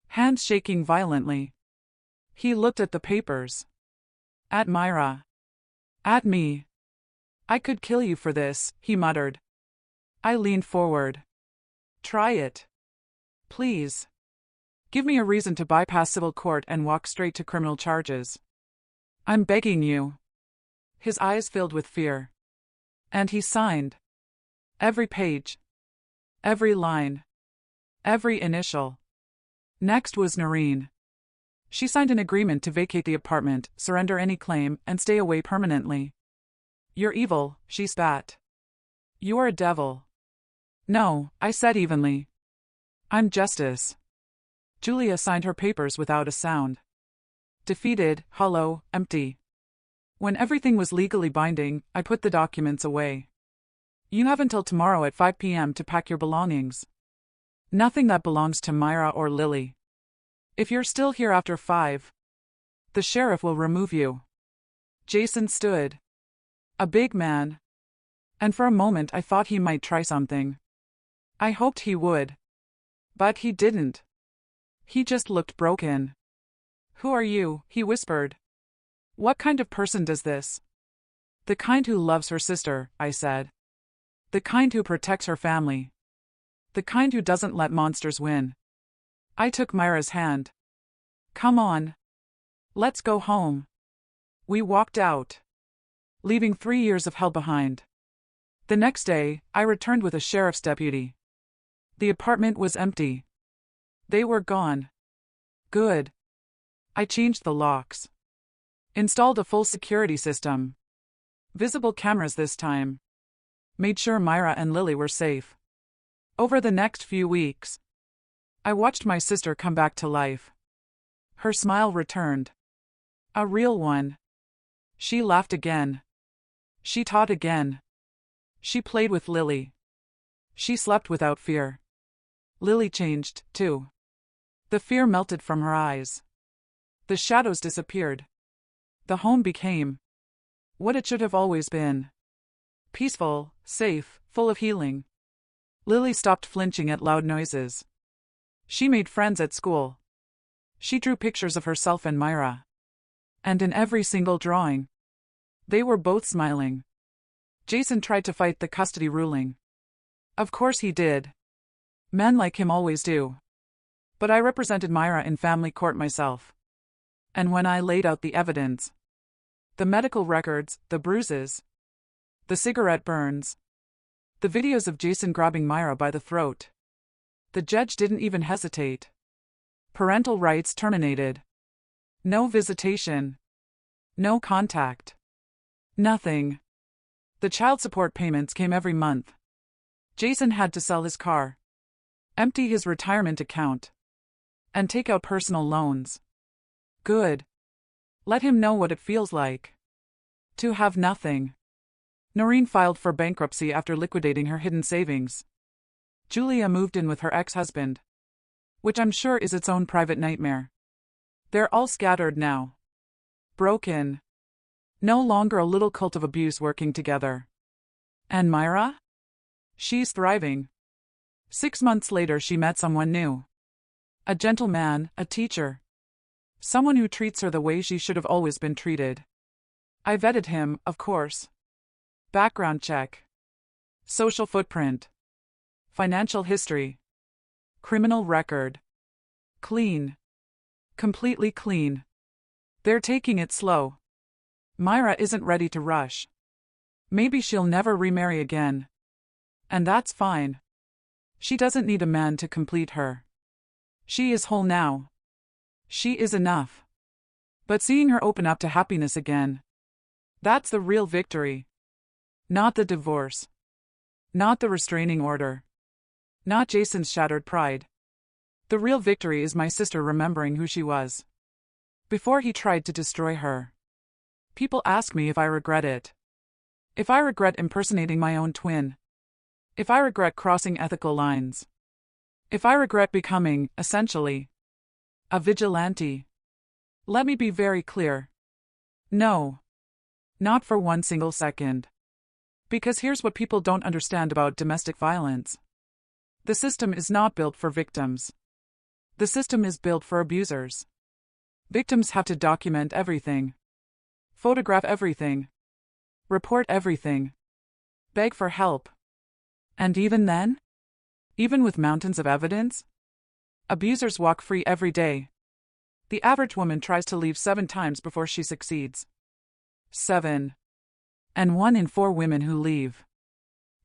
[SPEAKER 1] Hands shaking violently. He looked at the papers. At Myra. At me. I could kill you for this, he muttered. I leaned forward. Try it. Please. Give me a reason to bypass civil court and walk straight to criminal charges. I'm begging you. His eyes filled with fear. And he signed. Every page. Every line. Every initial. Next was Noreen. She signed an agreement to vacate the apartment, surrender any claim, and stay away permanently. You're evil, she spat. You're a devil. No, I said evenly. I'm justice. Julia signed her papers without a sound. Defeated, hollow, empty. When everything was legally binding, I put the documents away. You have until tomorrow at 5 p.m. to pack your belongings. Nothing that belongs to Myra or Lily. If you're still here after 5, the sheriff will remove you. Jason stood. A big man. And for a moment I thought he might try something. I hoped he would. But he didn't. He just looked broken. Who are you? He whispered. What kind of person does this? The kind who loves her sister, I said. The kind who protects her family. The kind who doesn't let monsters win. I took Myra's hand. Come on. Let's go home. We walked out, leaving 3 years of hell behind. The next day, I returned with a sheriff's deputy. The apartment was empty. They were gone. Good. I changed the locks. Installed a full security system. Visible cameras this time. Made sure Myra and Lily were safe. Over the next few weeks, I watched my sister come back to life. Her smile returned. A real one. She laughed again. She taught again. She played with Lily. She slept without fear. Lily changed, too. The fear melted from her eyes. The shadows disappeared. The home became what it should have always been. Peaceful, safe, full of healing. Lily stopped flinching at loud noises. She made friends at school. She drew pictures of herself and Myra. And in every single drawing, they were both smiling. Jason tried to fight the custody ruling. Of course he did. Men like him always do. But I represented Myra in family court myself. And when I laid out the evidence, the medical records, the bruises, the cigarette burns, the videos of Jason grabbing Myra by the throat, the judge didn't even hesitate. Parental rights terminated. No visitation. No contact. Nothing. The child support payments came every month. Jason had to sell his car, empty his retirement account, and take out personal loans. Good. Let him know what it feels like to have nothing. Noreen filed for bankruptcy after liquidating her hidden savings. Julia moved in with her ex-husband, which I'm sure is its own private nightmare. They're all scattered now. Broken. No longer a little cult of abuse working together. And Myra? She's thriving. 6 months later she met someone new. A gentleman, a teacher. Someone who treats her the way she should have always been treated. I vetted him, of course. Background check. Social footprint. Financial history. Criminal record. Clean. Completely clean. They're taking it slow. Myra isn't ready to rush. Maybe she'll never remarry again. And that's fine. She doesn't need a man to complete her. She is whole now. She is enough. But seeing her open up to happiness again, that's the real victory. Not the divorce. Not the restraining order. Not Jason's shattered pride. The real victory is my sister remembering who she was before he tried to destroy her. People ask me if I regret it. If I regret impersonating my own twin. If I regret crossing ethical lines. If I regret becoming, essentially, a vigilante. Let me be very clear. No. Not for one single second. Because here's what people don't understand about domestic violence. The system is not built for victims. The system is built for abusers. Victims have to document everything. Photograph everything. Report everything. Beg for help. And even then? Even with mountains of evidence? Abusers walk free every day. The average woman tries to leave 7 times before she succeeds. 7. And 1 in 4 women who leave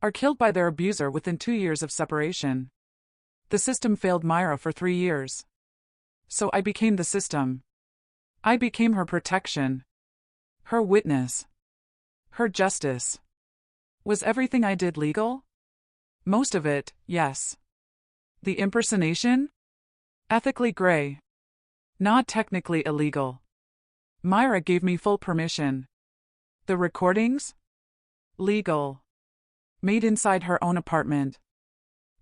[SPEAKER 1] are killed by their abuser within 2 years of separation. The system failed Myra for 3 years. So I became the system. I became her protection. Her witness. Her justice. Was everything I did legal? Most of it, yes. The impersonation? Ethically gray. Not technically illegal. Myra gave me full permission. The recordings? Legal. Made inside her own apartment.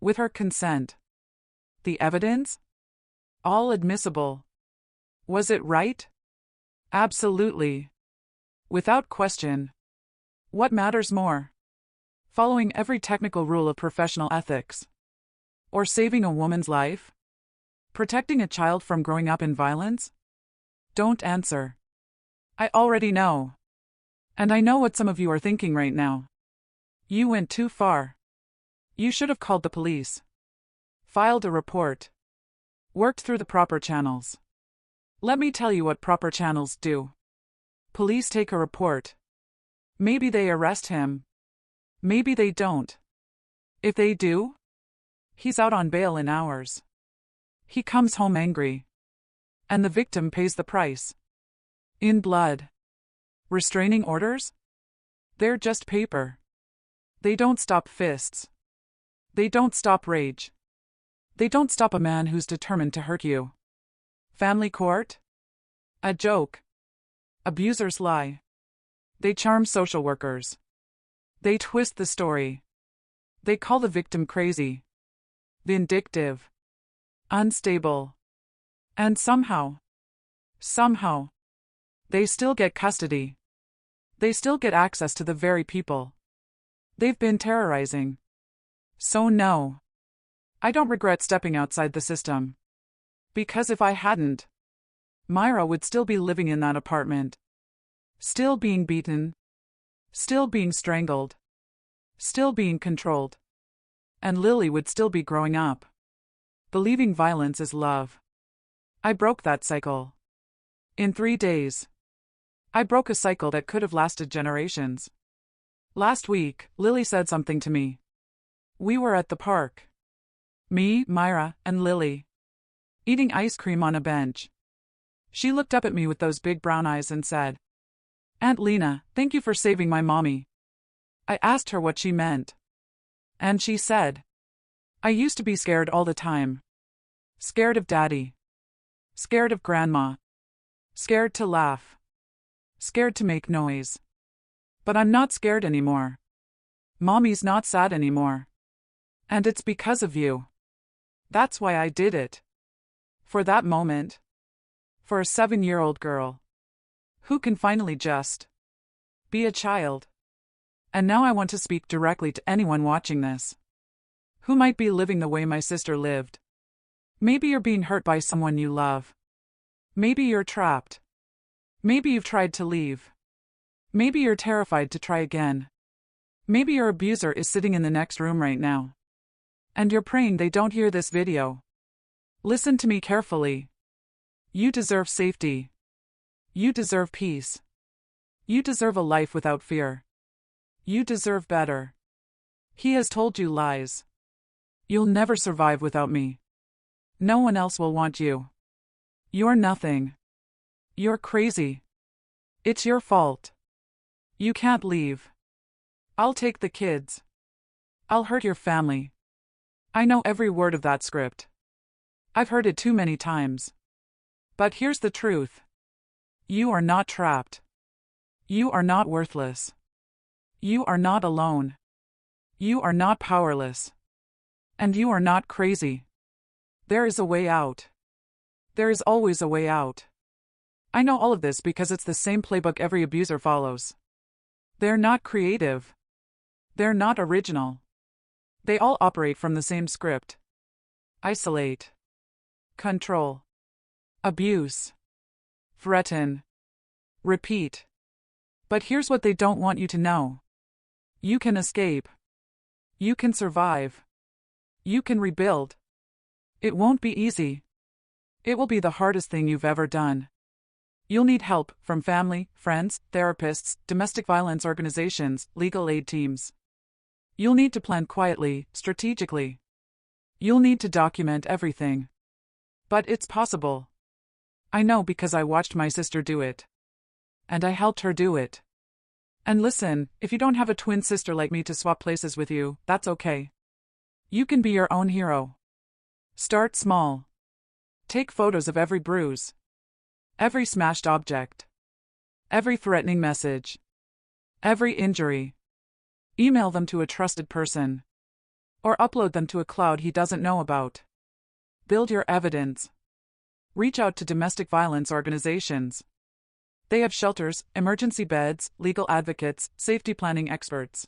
[SPEAKER 1] With her consent. The evidence? All admissible. Was it right? Absolutely. Without question. What matters more? Following every technical rule of professional ethics? Or saving a woman's life? Protecting a child from growing up in violence? Don't answer. I already know. And I know what some of you are thinking right now. You went too far. You should have called the police. Filed a report. Worked through the proper channels. Let me tell you what proper channels do. Police take a report. Maybe they arrest him. Maybe they don't. If they do, he's out on bail in hours. He comes home angry. And the victim pays the price. In blood. Restraining orders? They're just paper. They don't stop fists. They don't stop rage. They don't stop a man who's determined to hurt you. Family court? A joke. Abusers lie. They charm social workers. They twist the story. They call the victim crazy. Vindictive. Unstable. And somehow, they still get custody. They still get access to the very people they've been terrorizing. So no. I don't regret stepping outside the system. Because if I hadn't, Myra would still be living in that apartment. Still being beaten. Still being strangled. still being controlled. And Lily would still be growing up, believing violence is love. I broke that cycle. In 3 days. I broke a cycle that could have lasted generations. Last week, Lily said something to me. We were at the park. Me, Myra, and Lily. Eating ice cream on a bench. She looked up at me with those big brown eyes and said, Aunt Lena, thank you for saving my mommy. I asked her what she meant. And she said, I used to be scared all the time. Scared of Daddy. Scared of Grandma. Scared to laugh. Scared to make noise. But I'm not scared anymore. Mommy's not sad anymore. And it's because of you. That's why I did it. For that moment. For a 7-year-old girl. Who can finally just be a child. And now I want to speak directly to anyone watching this, who might be living the way my sister lived. Maybe you're being hurt by someone you love. Maybe you're trapped. Maybe you've tried to leave. Maybe you're terrified to try again. Maybe your abuser is sitting in the next room right now. And you're praying they don't hear this video. Listen to me carefully. You deserve safety. You deserve peace. You deserve a life without fear. You deserve better. He has told you lies. You'll never survive without me. No one else will want you. You're nothing. You're crazy. It's your fault. You can't leave. I'll take the kids. I'll hurt your family. I know every word of that script. I've heard it too many times. But here's the truth. You are not trapped. You are not worthless. You are not alone. You are not powerless. And you are not crazy. There is a way out. There is always a way out. I know all of this because it's the same playbook every abuser follows. They're not creative. They're not original. They all operate from the same script. Isolate. Control. Abuse. Threaten. Repeat. But here's what they don't want you to know. You can escape. You can survive. You can rebuild. It won't be easy. It will be the hardest thing you've ever done. You'll need help from family, friends, therapists, domestic violence organizations, legal aid teams. You'll need to plan quietly, strategically. You'll need to document everything. But it's possible. I know because I watched my sister do it. And I helped her do it. And listen, if you don't have a twin sister like me to swap places with you, that's okay. You can be your own hero. Start small. Take photos of every bruise. Every smashed object. Every threatening message. Every injury. Email them to a trusted person. Or upload them to a cloud he doesn't know about. Build your evidence. Reach out to domestic violence organizations. They have shelters, emergency beds, legal advocates, safety planning experts.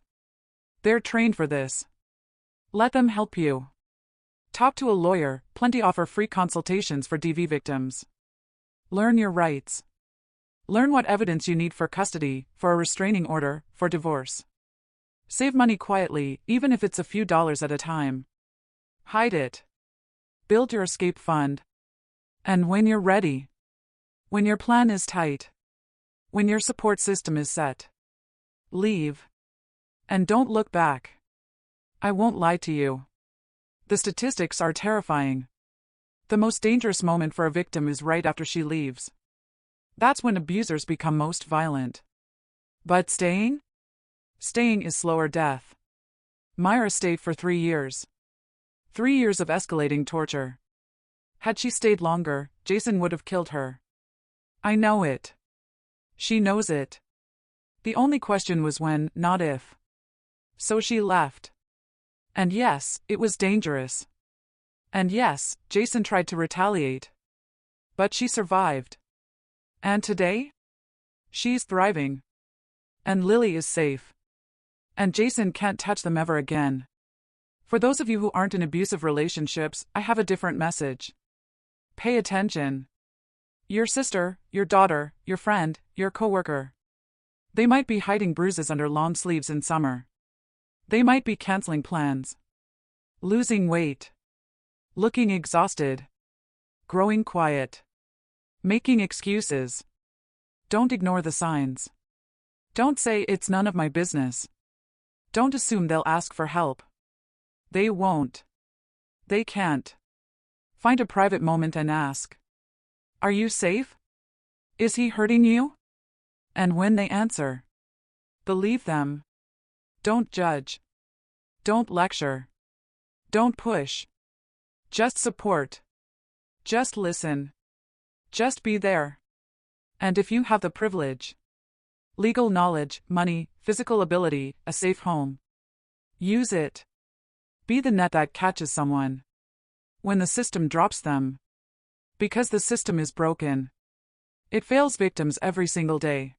[SPEAKER 1] They're trained for this. Let them help you. Talk to a lawyer, plenty offer free consultations for DV victims. Learn your rights. Learn what evidence you need for custody, for a restraining order, for divorce. Save money quietly, even if it's a few dollars at a time. Hide it. Build your escape fund. And when you're ready, when your plan is tight, when your support system is set, leave. And don't look back. I won't lie to you. The statistics are terrifying. The most dangerous moment for a victim is right after she leaves. That's when abusers become most violent. But staying? Staying is slower death. Myra stayed for 3 years. 3 years of escalating torture. Had she stayed longer, Jason would have killed her. I know it. She knows it. The only question was when, not if. So she left. And yes, it was dangerous. And yes, Jason tried to retaliate. But she survived. And today? She's thriving. And Lily is safe. And Jason can't touch them ever again. For those of you who aren't in abusive relationships, I have a different message. Pay attention. Your sister, your daughter, your friend, your coworker. They might be hiding bruises under long sleeves in summer. They might be canceling plans, losing weight, looking exhausted, growing quiet, making excuses. Don't ignore the signs. Don't say it's none of my business. Don't assume they'll ask for help. They won't. They can't. Find a private moment and ask, "Are you safe? Is he hurting you?" And when they answer, believe them. Don't judge. Don't lecture. Don't push. Just support. Just listen. Just be there. And if you have the privilege, legal knowledge, money, physical ability, a safe home, use it. Be the net that catches someone when the system drops them. Because the system is broken. It fails victims every single day.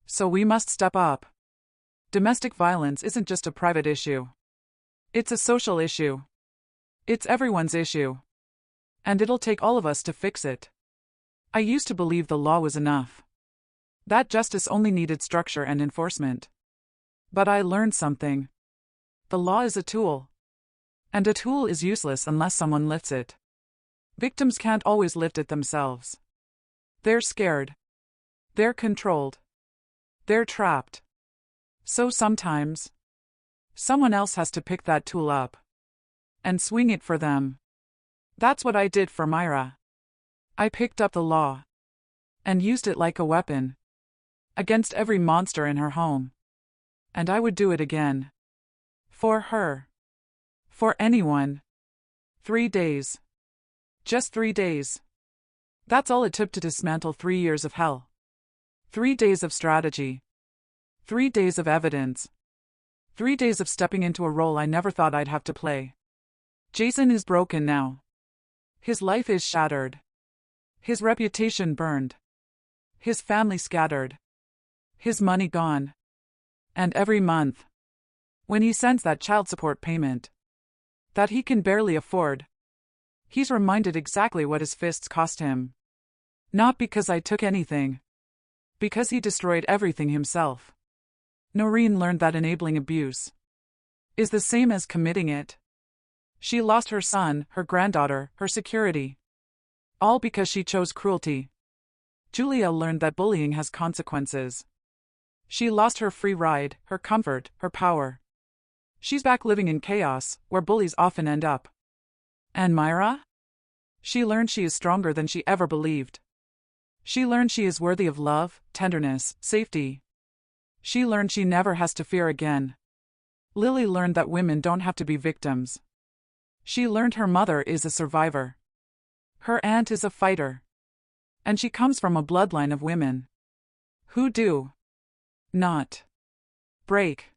[SPEAKER 1] So we must step up. Domestic violence isn't just a private issue. It's a social issue. It's everyone's issue. And it'll take all of us to fix it. I used to believe the law was enough. That justice only needed structure and enforcement. But I learned something. The law is a tool. And a tool is useless unless someone lifts it. Victims can't always lift it themselves. They're scared. They're controlled. They're trapped. So sometimes, someone else has to pick that tool up and swing it for them. That's what I did for Myra. I picked up the law and used it like a weapon against every monster in her home. And I would do it again. For her. For anyone. 3 days. Just 3 days. That's all it took to dismantle 3 years of hell. 3 days of strategy. 3 days of evidence. 3 days of stepping into a role I never thought I'd have to play. Jason is broken now. His life is shattered. His reputation burned. His family scattered. His money gone. And every month, when he sends that child support payment that he can barely afford, he's reminded exactly what his fists cost him. Not because I took anything. Because he destroyed everything himself. Noreen learned that enabling abuse is the same as committing it. She lost her son, her granddaughter, her security. All because she chose cruelty. Julia learned that bullying has consequences. She lost her free ride, her comfort, her power. She's back living in chaos, where bullies often end up. And Myra? She learned she is stronger than she ever believed. She learned she is worthy of love, tenderness, safety. She learned she never has to fear again. Lily learned that women don't have to be victims. She learned her mother is a survivor. Her aunt is a fighter. And she comes from a bloodline of women who do not break.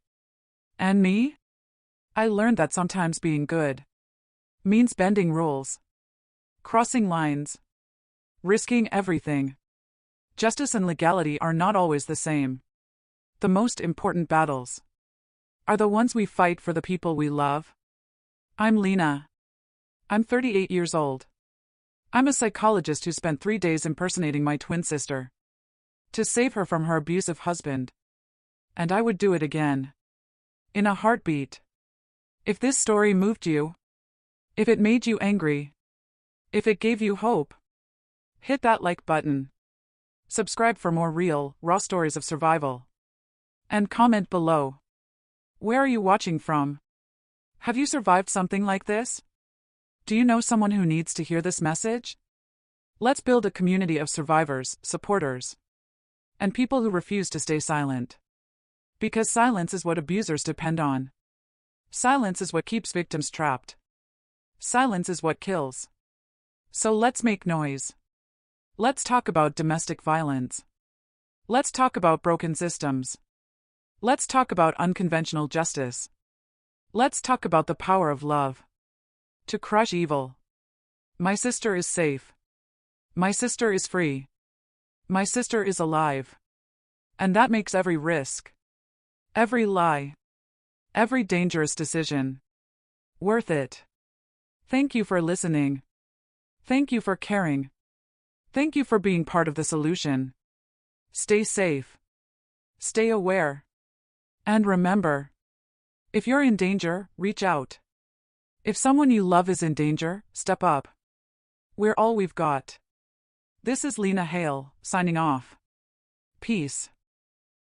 [SPEAKER 1] And me? I learned that sometimes being good means bending rules, crossing lines, risking everything. Justice and legality are not always the same. The most important battles are the ones we fight for the people we love. I'm Lena. I'm 38 years old. I'm a psychologist who spent 3 days impersonating my twin sister to save her from her abusive husband. And I would do it again. In a heartbeat. If this story moved you, if it made you angry, if it gave you hope, hit that like button. Subscribe for more real, raw stories of survival. And comment below. Where are you watching from? Have you survived something like this? Do you know someone who needs to hear this message? Let's build a community of survivors, supporters, and people who refuse to stay silent. Because silence is what abusers depend on. Silence is what keeps victims trapped. Silence is what kills. So let's make noise. Let's talk about domestic violence. Let's talk about broken systems. Let's talk about unconventional justice. Let's talk about the power of love to crush evil. My sister is safe. My sister is free. My sister is alive. And that makes every risk, every lie, every dangerous decision worth it. Thank you for listening. Thank you for caring. Thank you for being part of the solution. Stay safe. Stay aware. And remember, If you're in danger, reach out. If someone you love is in danger, step up. We're all we've got. This is Lena Hale, signing off. Peace.